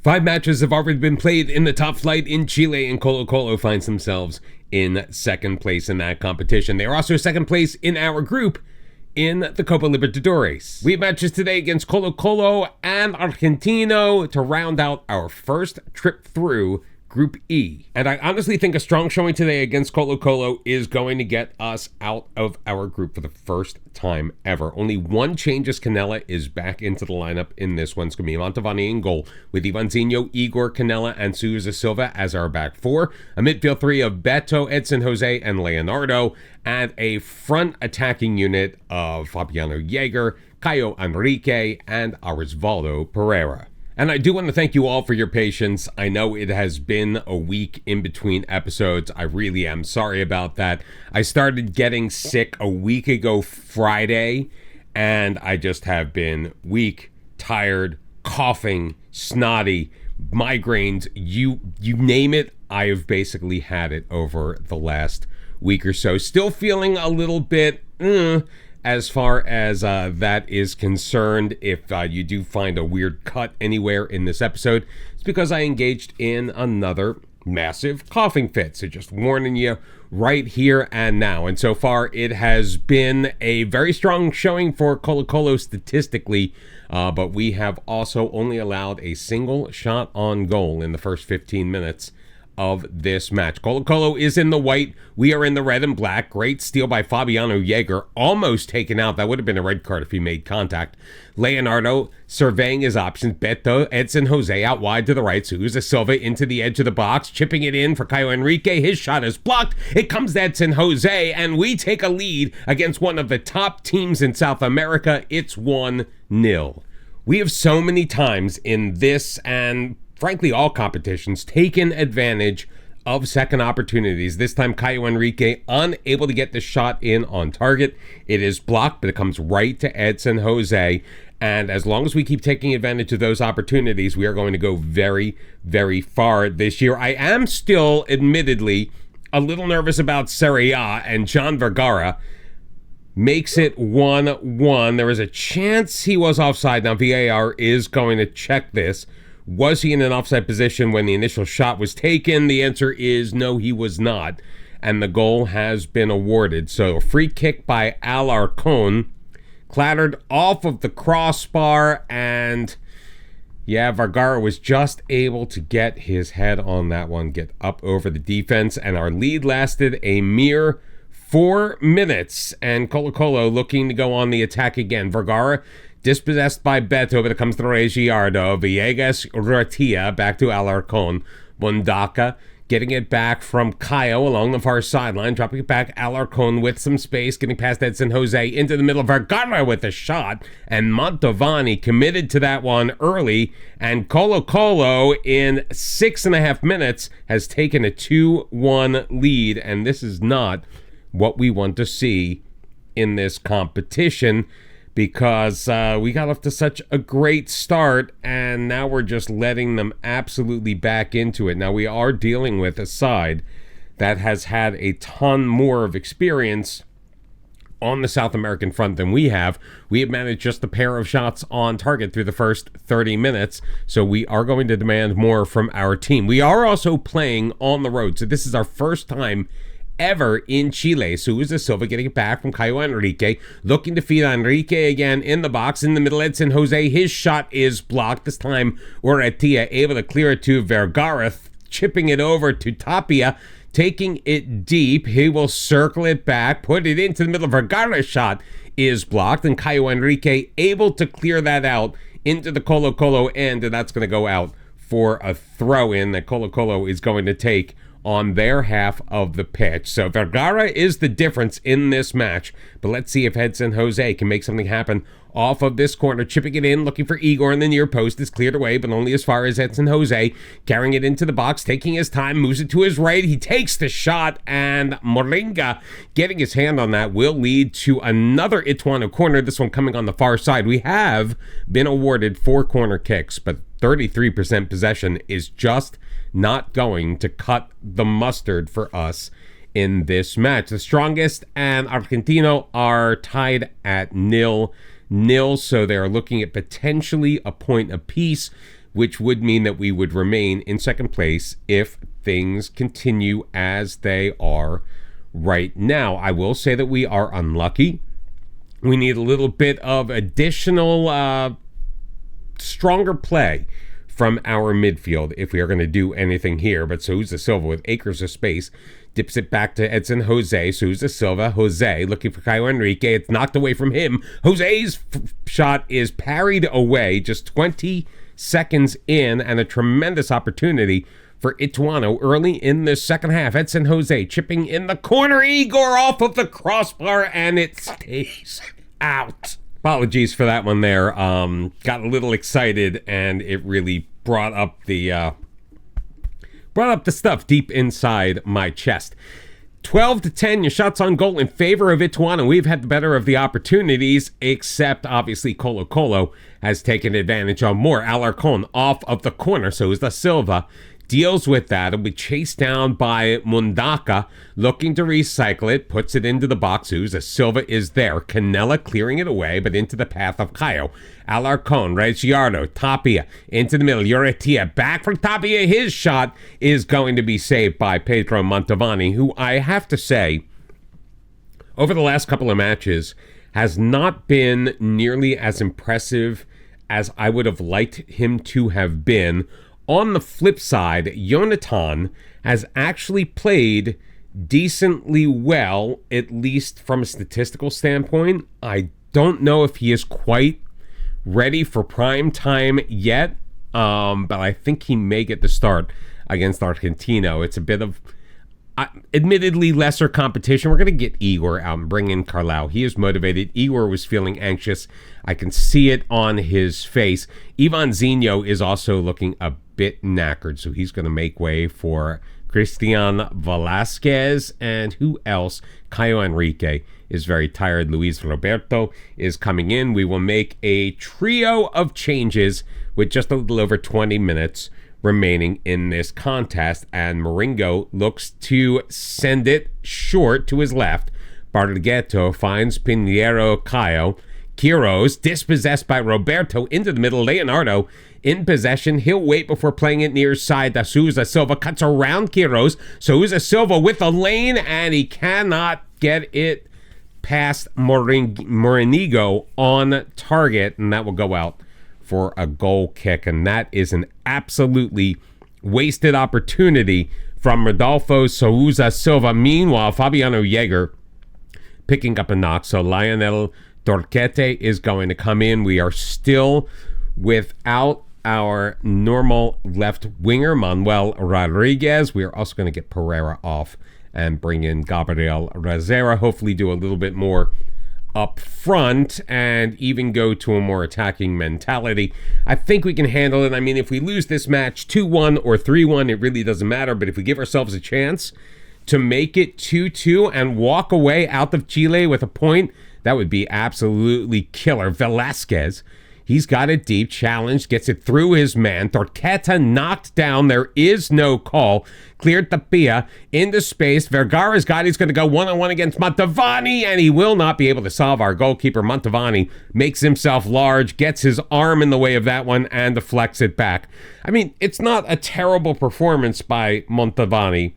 5 matches have already been played in the top flight in Chile, and Colo-Colo finds themselves in second place in that competition. They are also second place in our group in the Copa Libertadores. We have matches today against Colo-Colo and Argentino to round out our first trip through Group E. And I honestly think a strong showing today against Colo-Colo is going to get us out of our group for the first time ever. Only one change as Canella is back into the lineup in this one. It's going to be Mantovani in goal with Ivanzinho, Igor, Canella, and Souza Silva as our back four. A midfield three of Beto, Edson Jose, and Leonardo. And a front attacking unit of Fabiano Jaeger, Caio Enrique, and Arisvaldo Pereira. And I do want to thank you all for your patience. I know it has been a week in between episodes. I really am sorry about that. I started getting sick a week ago Friday, and I just have been weak, tired, coughing, snotty, migraines, you name it. I have basically had it over the last week or so. Still feeling a little bit as far as that is concerned. If you do find a weird cut anywhere in this episode, it's because I engaged in another massive coughing fit. So just warning you right here and now. And so far, it has been a very strong showing for Colo-Colo statistically, but we have also only allowed a single shot on goal in the first 15 minutes of this match. Colo-Colo is in the white. We are in the red and black. Great steal by Fabiano Jaeger. Almost taken out. That would have been a red card if he made contact. Leonardo surveying his options. Beto, Edson Jose out wide to the right. Souza Silva into the edge of the box. Chipping it in for Caio Enrique. His shot is blocked. It comes to Edson Jose, and we take a lead against one of the top teams in South America. It's 1-0. We have so many times in this and frankly all competitions taken advantage of second opportunities. This time Caio Enrique unable to get the shot in on target. It is blocked, but it comes right to Edson Jose. And as long as we keep taking advantage of those opportunities, we are going to go very, very far this year. I am still admittedly a little nervous about Serie A, and John Vergara makes it 1-1. There is a chance he was offside. Now VAR is going to check this. Was he in an offside position when the initial shot was taken? The answer is no, he was not. And the goal has been awarded. So a free kick by Alarcón, clattered off of the crossbar, and yeah, Vergara was just able to get his head on that one, get up over the defense, and our lead lasted a mere 4 minutes. And Colo-Colo looking to go on the attack again. Vergara dispossessed by Beto, but it comes to Regiardo. Villegas Ratia back to Alarcón. Bondaka getting it back from Caio along the far sideline, dropping it back. Alarcón with some space, getting past Edson Jose into the middle. Vergara with a shot, and Mantovani committed to that one early. And Colo-Colo in 6.5 minutes has taken a 2-1 lead, and this is not what we want to see in this competition, because we got off to such a great start, and now we're just letting them absolutely back into it. Now, we are dealing with a side that has had a ton more of experience on the South American front than we have. We have managed just a pair of shots on target through the first 30 minutes, so we are going to demand more from our team. We are also playing on the road, so this is our first time ever in Chile. Souza Silva getting it back from Caio Enrique, looking to feed Enrique again in the box, in the middle. Edson Jose, his shot is blocked. This time Urrutia able to clear it to Vergara, chipping it over to Tapia, taking it deep. He will circle it back, put it into the middle. Vergara's shot is blocked, and Caio Enrique able to clear that out into the Colo-Colo end, and that's going to go out for a throw-in that Colo-Colo is going to take on their half of the pitch. So Vergara is the difference in this match, but let's see if Edson Jose can make something happen off of this corner, chipping it in, looking for Igor in the near post. Is cleared away, but only as far as Edson Jose, carrying it into the box, taking his time, moves it to his right. He takes the shot, and Moringa getting his hand on that will lead to another Ituano corner, this one coming on the far side. We have been awarded 4 corner kicks, but 33% possession is just not going to cut the mustard for us in this match. The strongest and Argentino are tied at 0-0, so they're looking at potentially a point apiece. which would mean that we would remain in second place if things continue as they are right now. I will say that we are unlucky. We need a little bit of additional stronger play from our midfield if we are going to do anything here. But Sousa Silva, with acres of space, dips it back to Edson Jose. Sousa Silva, Jose looking for Caio Henrique. It's knocked away from him. Jose's shot is parried away just 20 seconds in, and a tremendous opportunity for Ituano early in the second half. Edson Jose chipping in the corner. Igor off of the crossbar, and it stays out. Apologies for that one there. Got a little excited, and it really brought up the stuff deep inside my chest. 12-10, your shots on goal in favor of Ituano. We've had the better of the opportunities, except obviously Colo Colo has taken advantage of more. Alarcon off of the corner, so is the Silva. Deals with that. It'll be chased down by Mundaka, looking to recycle it, puts it into the box. The Silva is there. Canella clearing it away, but into the path of Caio. Alarcon, Reggiardo, Tapia, into the middle. Uritia, back from Tapia. His shot is going to be saved by Pedro Mantovani, who I have to say, over the last couple of matches, has not been nearly as impressive as I would have liked him to have been. On the flip side, Jonathan has actually played decently well, at least from a statistical standpoint. I don't know if he is quite ready for prime time yet, but I think he may get the start against Argentino. It's a bit of, admittedly, lesser competition. We're going to get Igor out and bring in Carlau. He is motivated. Igor was feeling anxious. I can see it on his face. Ivan Zinho is also looking a bit knackered, so he's going to make way for Christian Velasquez. And who else? Caio Henrique is very tired. Luis Roberto is coming in. We will make a trio of changes with just a little over 20 minutes remaining in this contest, and Moringo looks to send it short to his left. Barghetto finds Pinheiro Caio. Quiros, dispossessed by Roberto, into the middle. Leonardo in possession. He'll wait before playing it near side. Sousa Silva cuts around Quiros. Sousa Silva with a lane, and he cannot get it past Morinigo on target, and that will go out for a goal kick. And that is an absolutely wasted opportunity from Rodolfo Sousa Silva. Meanwhile, Fabiano Jaeger picking up a knock, so Lionel Dorquete is going to come in. We are still without our normal left winger, Manuel Rodriguez. We are also going to get Pereira off and bring in Gabriel Razera. Hopefully do a little bit more up front and even go to a more attacking mentality. I think we can handle it. I mean, if we lose this match 2-1 or 3-1, it really doesn't matter. But if we give ourselves a chance to make it 2-2 and walk away out of Chile with a point, that would be absolutely killer. Velasquez, he's got it deep, challenged, gets it through his man. Torqueta knocked down. There is no call. Cleared Tapia into space. Vergara's got it. He's going to go one-on-one against Mantovani, and he will not be able to solve our goalkeeper. Mantovani makes himself large, gets his arm in the way of that one, and deflects it back. I mean, it's not a terrible performance by Mantovani,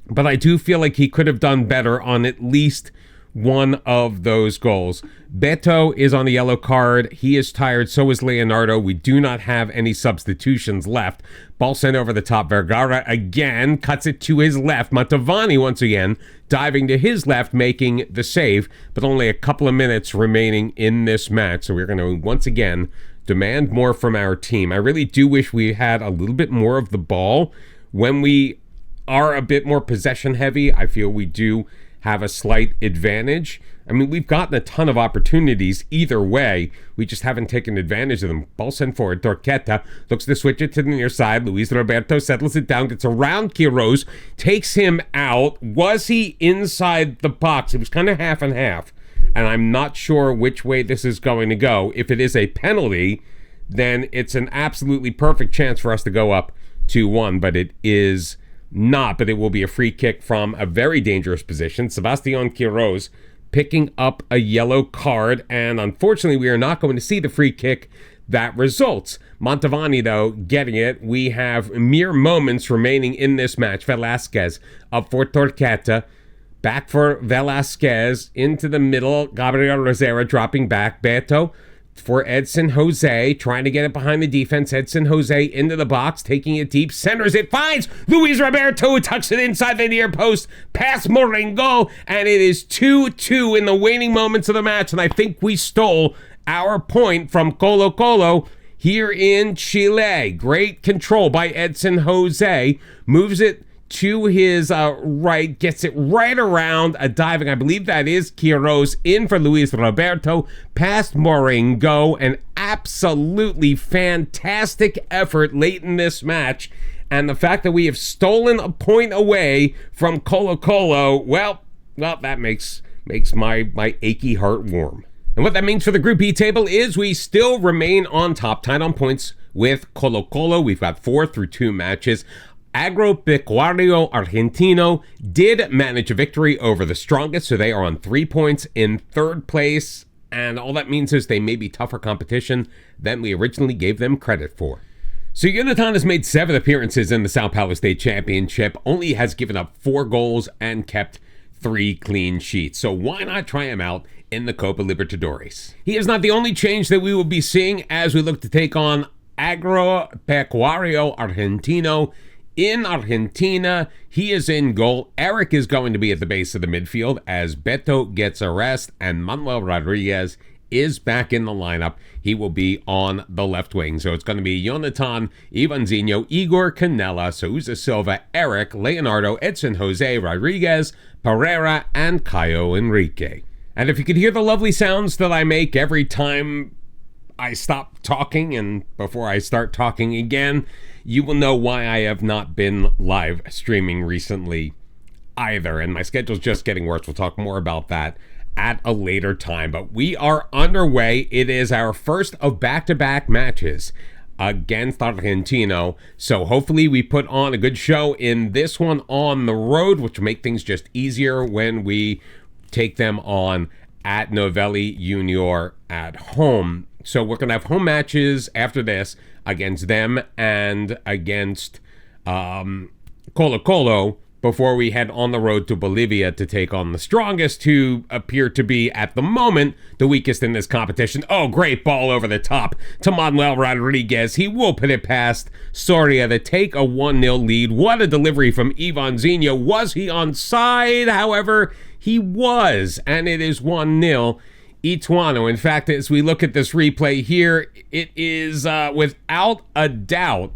but I do feel like he could have done better on at least one of those goals. Beto is on the yellow card. He is tired. So is Leonardo. We do not have any substitutions left. Ball sent over the top. Vergara again cuts it to his left. Mantovani once again diving to his left, making the save, but only a couple of minutes remaining in this match. So we're going to once again demand more from our team. I really do wish we had a little bit more of the ball. When we are a bit more possession heavy, I feel we do have a slight advantage. I mean, we've gotten a ton of opportunities either way. We just haven't taken advantage of them. Ball sent forward. Torqueta looks to switch it to the near side. Luis Roberto settles it down, gets around Quiros, takes him out. Was he inside the box? It was kind of half and half, and I'm not sure which way this is going to go. If it is a penalty, then it's an absolutely perfect chance for us to go up 2-1, but it is not. But it will be a free kick from a very dangerous position. Sebastian Quiros picking up a yellow card, and unfortunately we are not going to see the free kick that results. Montevani, though, getting it. We have mere moments remaining in this match. Velasquez up for Torqueta. Back for Velasquez. Into the middle. Gabriel Rosera dropping back. Beto for Edson Jose. Trying to get it behind the defense. Edson Jose into the box. Taking it deep. Centers it. Finds Luis Roberto. Tucks it inside the near post. Pass Moringo. And it is 2-2 in the waning moments of the match. And I think we stole our point from Colo Colo here in Chile. Great control by Edson Jose. Moves it to his right. Gets it right around a diving. I believe that is Quiroz in for Luis Roberto. Past Moringo. An absolutely fantastic effort late in this match. And the fact that we have stolen a point away from Colo Colo, well, that makes my achy heart warm. And what that means for the Group B table is we still remain on top, tied on points with Colo Colo. We've got 4 through 2 matches. Agropecuario Argentino did manage a victory over the strongest, so they are on 3 points in third place. And all that means is they may be tougher competition than we originally gave them credit for. So Jonathan has made 7 appearances in the Sao Paulo State Championship, only has given up 4 goals and kept 3 clean sheets. So why not try him out in the Copa Libertadores? He is not the only change that we will be seeing as we look to take on Agropecuario Argentino in Argentina. He is in goal. Eric is going to be at the base of the midfield as Beto gets a rest, and Manuel Rodriguez is back in the lineup. He will be on the left wing. So it's going to be Jonathan, Ivanzinho, Igor Canella, Souza Silva, Eric, Leonardo, Edson Jose, Rodriguez, Pereira, and Caio Enrique. And if you could hear the lovely sounds that I make every time I stop talking and before I start talking again, you will know why I have not been live streaming recently either. And my schedule's just getting worse. We'll talk more about that at a later time. But we are underway. It is our first of back-to-back matches against Argentino. So hopefully we put on a good show in this one on the road, which will make things just easier when we take them on at Novelli Junior at home. So we're going to have home matches after this against them and against Colo Colo before we head on the road to Bolivia to take on the strongest, who appear to be, at the moment, the weakest in this competition. Oh, great ball over the top to Manuel Rodriguez. He will put it past Soria to take a 1-0 lead. What a delivery from Ivanzinho. Was he onside? However, he was, and it is 1-0. Ituano. In fact, as we look at this replay here, it is without a doubt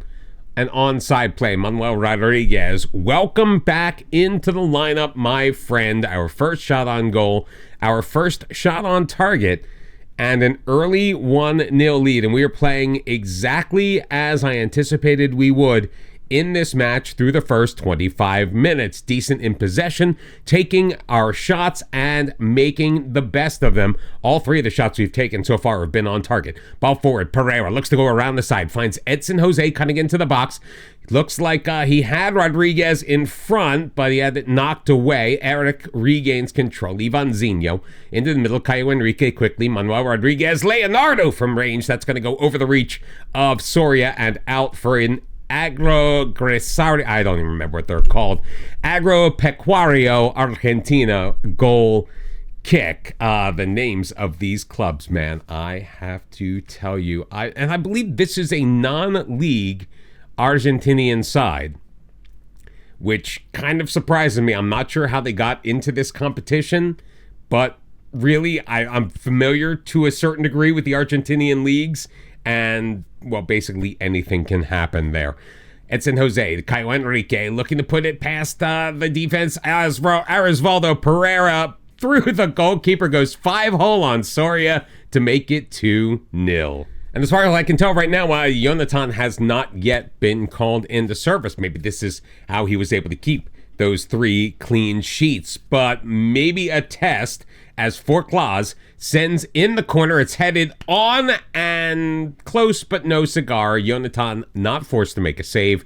an onside play. Manuel Rodriguez, welcome back into the lineup, my friend. Our first shot on goal, our first shot on target, and an early 1-0 lead. And we are playing exactly as I anticipated we would in this match through the first 25 minutes. Decent in possession, taking our shots and making the best of them. All 3 of the shots we've taken so far have been on target. Ball forward, Pereira looks to go around the side, finds Edson Jose cutting into the box. Looks like he had Rodriguez in front, but he had it knocked away. Eric regains control. Ivanzinho into the middle. Caio Enrique quickly. Manuel Rodriguez. Leonardo from range. That's going to go over the reach of Soria and out for an Agropecuario, I don't even remember what they're called, Agropecuario Argentina goal kick. The names of these clubs, man, I have to tell you. I believe this is a non-league Argentinian side, which kind of surprises me. I'm not sure how they got into this competition, but really, I'm familiar to a certain degree with the Argentinian leagues, and, well, basically anything can happen there. Edson Jose, Caio Enrique looking to put it past the defense. Arisvaldo Pereira through the goalkeeper, goes 5-hole on Soria to make it 2-0. And as far as I can tell right now, Jonathan has not yet been called into service. Maybe this is how he was able to keep those 3 clean sheets. But maybe a test as Forclaz sends in the corner. It's headed on and close, but no cigar. Jonathan not forced to make a save.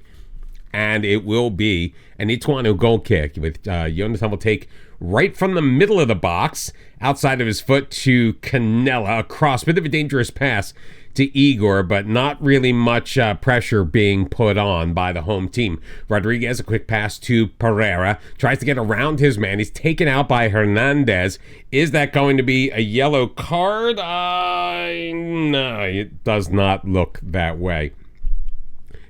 And it will be an Ituano goal kick. With Jonathan will take right from the middle of the box, outside of his foot to Canella. Across, bit of a dangerous pass to Igor, but not really much pressure being put on by the home team. Rodriguez, a quick pass to Pereira, tries to get around his man. He's taken out by Hernandez. Is that going to be a yellow card? No, it does not look that way.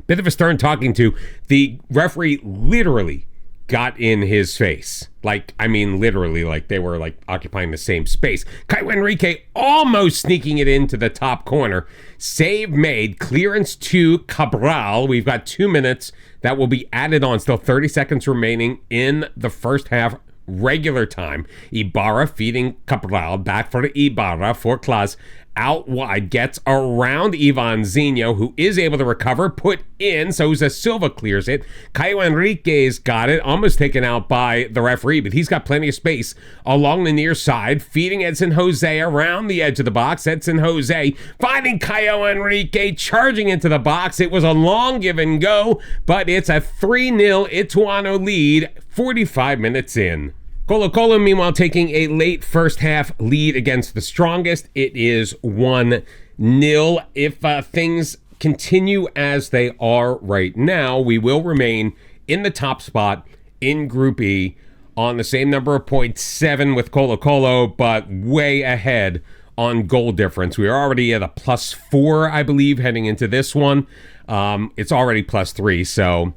Bit of a stern talking to. The referee literally got in his face. Literally, they were occupying the same space. Caio Henrique almost sneaking it into the top corner. Save made, clearance to Cabral. We've got 2 minutes that will be added on. Still 30 seconds remaining in the first half regular time. Ibarra feeding Cabral, back for Ibarra, for Klaas. Out wide, gets around Ivan Zinho, who is able to recover, put in, so Jose Silva clears it. Caio Henrique's got it, almost taken out by the referee, but he's got plenty of space along the near side, feeding Edson Jose around the edge of the box. Edson Jose finding Caio Henrique, charging into the box. It was a long give and go, but it's a 3-0 Ituano lead, 45 minutes in. Colo-Colo, meanwhile, taking a late first half lead against the strongest. It is 1-0. If things continue as they are right now, we will remain in the top spot in Group E on the same number of points, 7 with Colo-Colo, but way ahead on goal difference. We are already at a +4, I believe, heading into this one. It's already +3, so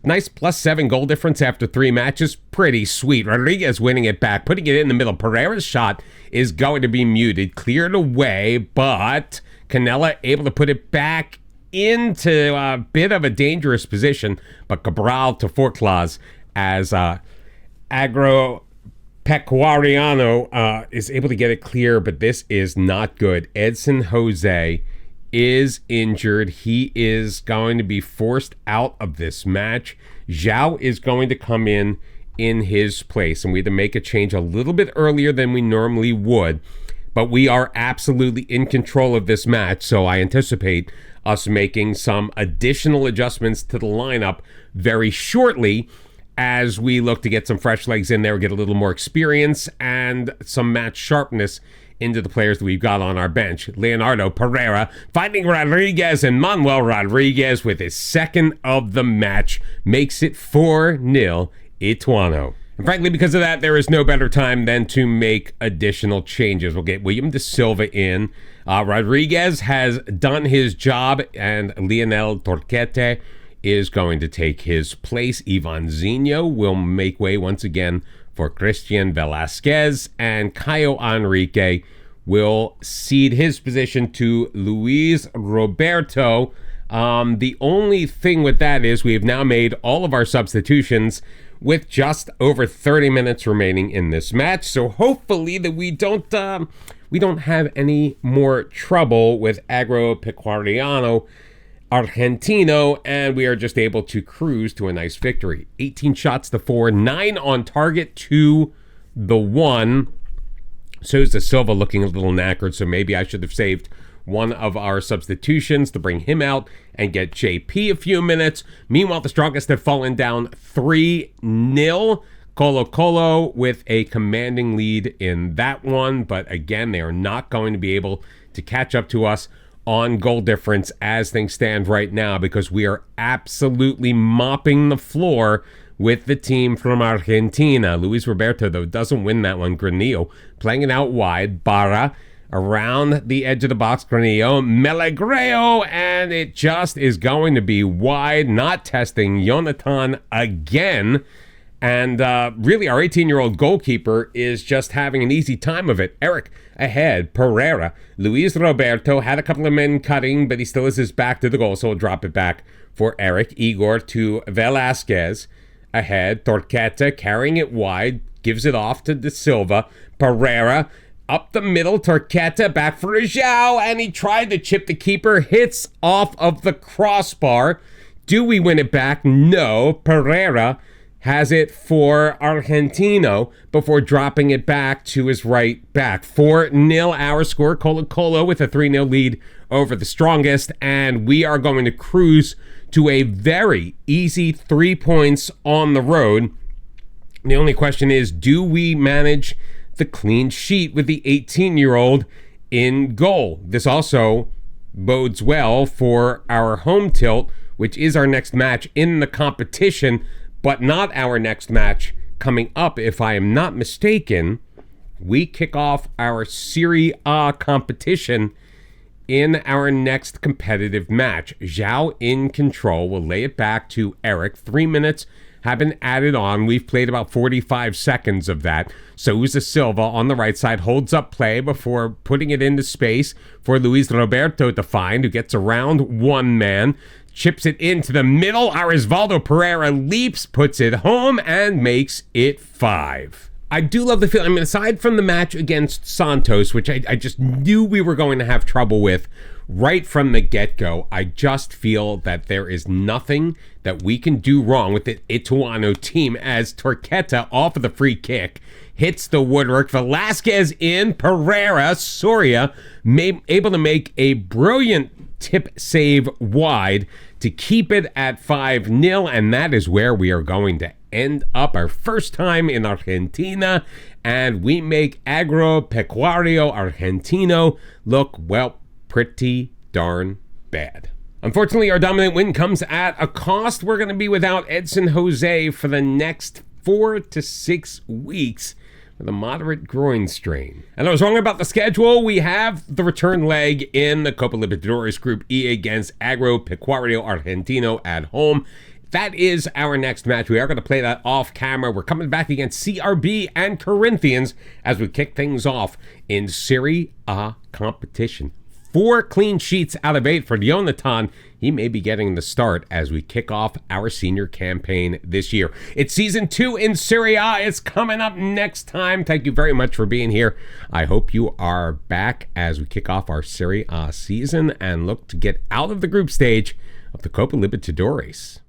nice +7 goal difference after 3 matches. Pretty sweet. Rodriguez winning it back, putting it in the middle. Pereira's shot is going to be muted. Cleared away, but Canella able to put it back into a bit of a dangerous position. But Cabral to Forclaz as Agropecuariano is able to get it clear, but this is not good. Edson Jose is injured. He is going to be forced out of this match. Zhao is going to come in his place, and we had to make a change a little bit earlier than we normally would, but we are absolutely in control of this match, so I anticipate us making some additional adjustments to the lineup very shortly as we look to get some fresh legs in there, get a little more experience and some match sharpness into the players that we've got on our bench. Leonardo Pereira finding Rodriguez, and Manuel Rodriguez with his second of the match makes it 4-0 Ituano. And frankly, because of that, there is no better time than to make additional changes. We'll get William De Silva in. Rodriguez has done his job, and Lionel Torquete is going to take his place. Ivan Zinho will make way once again for Christian Velasquez, and Caio Henrique will cede his position to Luis Roberto. The only thing with that is we have now made all of our substitutions with just over 30 minutes remaining in this match, so hopefully that we don't have any more trouble with Agropecuariano Argentino, and we are just able to cruise to a nice victory. 18 shots to 4, 9 on target to the 1. So is De Silva looking a little knackered, so maybe I should have saved one of our substitutions to bring him out and get JP a few minutes. Meanwhile, the strongest have fallen down 3-0. Colo-Colo with a commanding lead in that one, but again, they are not going to be able to catch up to us on goal difference as things stand right now, because we are absolutely mopping the floor with the team from Argentina. Luis Roberto, though, doesn't win that one. Granillo playing it out wide. Barra around the edge of the box. Granillo, Melegreo, and it just is going to be wide. Not testing Jonathan again. And really, our 18-year-old goalkeeper is just having an easy time of it. Eric ahead. Pereira. Luis Roberto had a couple of men cutting, but he still has his back to the goal, so we'll drop it back for Eric. Igor to Velasquez. Ahead. Torquete carrying it wide. Gives it off to De Silva. Pereira up the middle. Torquete back for Zhao, and he tried to chip the keeper. Hits off of the crossbar. Do we win it back? No. Pereira has it for Argentino before dropping it back to his right back. 4-0 our score. Colo-Colo with a 3-0 lead over the strongest, and we are going to cruise to a very easy 3 points on the road. The only question is, do we manage the clean sheet with the 18-year-old in goal? This also bodes well for our home tilt, which is our next match in the competition, but not our next match coming up. If I am not mistaken, we kick off our Serie A competition in our next competitive match. Zhao in control will lay it back to Eric. 3 minutes have been added on. We've played about 45 seconds of that. Souza Silva on the right side holds up play before putting it into space for Luis Roberto to find, who gets around one man, chips it into the middle. Arisvaldo Pereira leaps, puts it home, and makes it 5. I do love the feeling. I mean, aside from the match against Santos, which I just knew we were going to have trouble with right from the get-go, I just feel that there is nothing that we can do wrong with the Ituano team, as Torqueta off of the free kick hits the woodwork. Velasquez in, Pereira, Soria able to make a brilliant tip save wide to keep it at 5-0, and that is where we are going to end up our first time in Argentina, and we make Agropecuario Argentino look, well, pretty darn bad. Unfortunately, our dominant win comes at a cost. We're going to be without Edson Jose for the next 4 to 6 weeks with a moderate groin strain. And I was wrong about the schedule. We have the return leg in the Copa Libertadores Group E against Agropecuario Argentino at home. That is our next match. We are going to play that off camera. We're coming back against CRB and Corinthians as we kick things off in Serie A competition. 4 clean sheets out of 8 for Jonathan. He may be getting the start as we kick off our senior campaign this year. It's season 2 in Serie A. It's coming up next time. Thank you very much for being here. I hope you are back as we kick off our Serie A season and look to get out of the group stage of the Copa Libertadores.